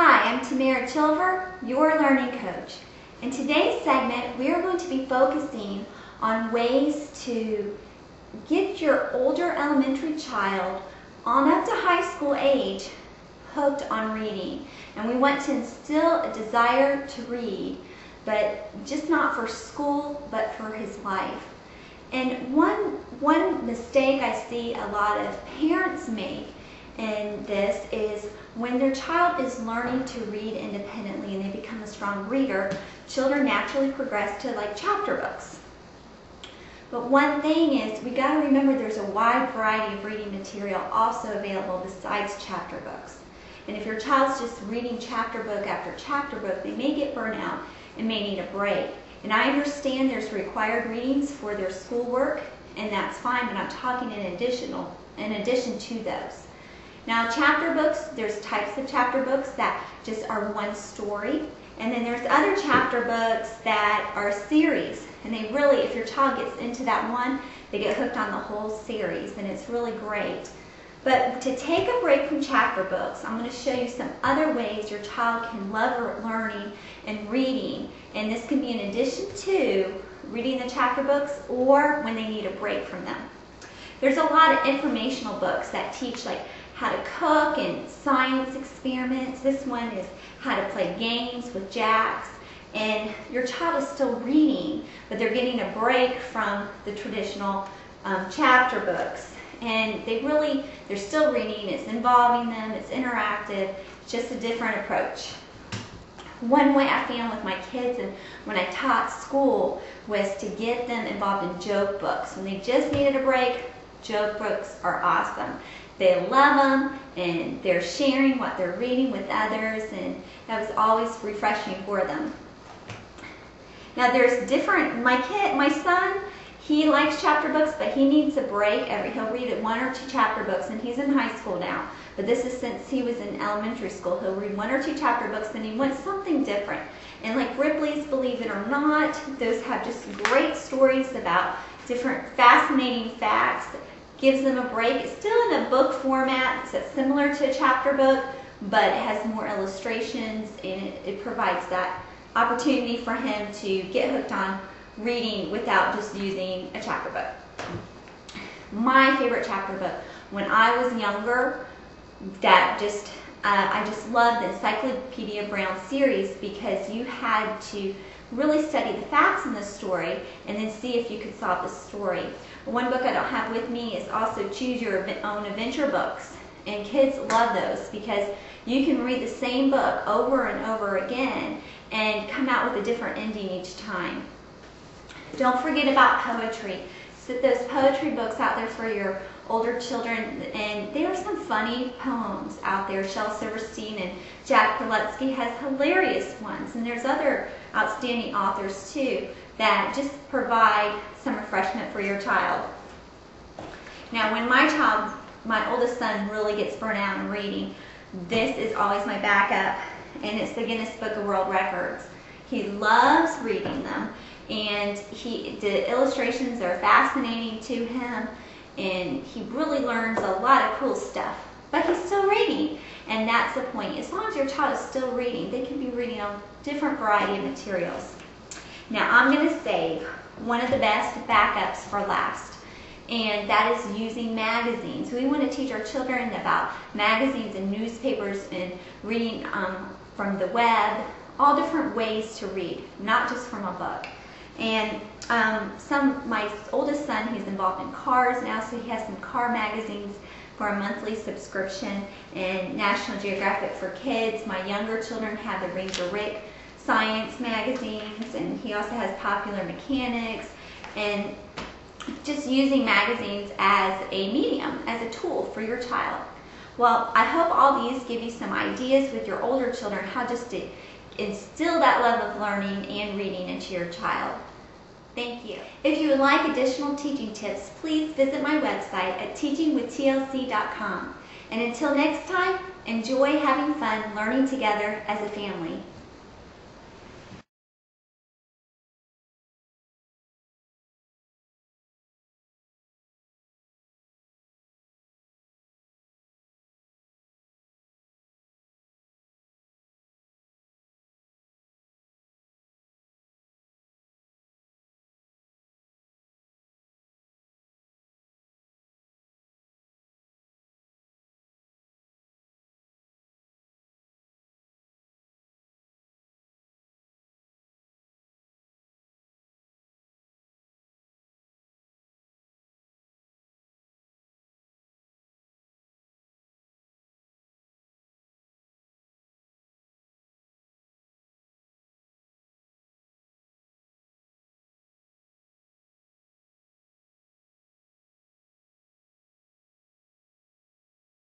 Hi, I'm Tamara Chilver, your learning coach. In today's segment, we are going to be focusing on ways to get your older elementary child on up to high school age hooked on reading. And we want to instill a desire to read, but just not for school, but for his life. And one mistake I see a lot of parents make in this is when their child is learning to read independently and they become a strong reader, children naturally progress to like chapter books. But one thing is, we got to remember there's a wide variety of reading material also available besides chapter books. And if your child's just reading chapter book after chapter book, they may get burnout and may need a break. And I understand there's required readings for their schoolwork, and that's fine, but I'm talking in addition to those. Now, chapter books, there's types of chapter books that just are one story, and then there's other chapter books that are series, and they really, if your child gets into that one, they get hooked on the whole series, and it's really great. But to take a break from chapter books, I'm going to show you some other ways your child can love learning and reading, and this can be in addition to reading the chapter books or when they need a break from them. There's a lot of informational books that teach like how to cook and science experiments. This one is how to play games with jacks. And your child is still reading, but they're getting a break from the traditional chapter books. And they're still reading, it's involving them, it's interactive, it's just a different approach. One way I found with my kids and when I taught school was to get them involved in joke books. When they just needed a break, joke books are awesome. They love them, and they're sharing what they're reading with others, and that was always refreshing for them. Now there's my son, he likes chapter books, but he needs a break. He'll read 1 or 2 chapter books, and he's in high school now. But this is since he was in elementary school. He'll read 1 or 2 chapter books, and he wants something different. And like Ripley's Believe It or Not, those have just great stories about different fascinating facts. Gives them a break. It's still in a book format. It's similar to a chapter book, but it has more illustrations, and it provides that opportunity for him to get hooked on reading without just using a chapter book. My favorite chapter book when I was younger, I just loved the Encyclopedia Brown series because you had to really study the facts in the story and then see if you could solve the story. One book I don't have with me is also Choose Your Own Adventure books, and kids love those because you can read the same book over and over again and come out with a different ending each time. Don't forget about poetry. Sit those poetry books out there for your older children, and there are some funny poems out there. Shel Silverstein and Jack Prelutsky has hilarious ones, and there's other outstanding authors too that just provide some refreshment for your child. Now when my oldest son really gets burnt out in reading, this is always my backup, and it's the Guinness Book of World Records. He loves reading them, and the illustrations are fascinating to him, and he really learns a lot of cool stuff. But he's still reading, and that's the point. As long as your child is still reading, they can be reading a different variety of materials. Now I'm going to save one of the best backups for last, and that is using magazines. We want to teach our children about magazines and newspapers and reading from the web, all different ways to read, not just from a book. And my oldest son, he's involved in cars now, so he has some car magazines for a monthly subscription, and National Geographic for Kids. My younger children have the Ranger Rick science magazines, and he also has Popular Mechanics, and just using magazines as a medium, as a tool for your child. Well, I hope all these give you some ideas with your older children how just to instill that love of learning and reading into your child. Thank you. If you would like additional teaching tips, please visit my website at teachingwithtlc.com. And until next time, enjoy having fun learning together as a family.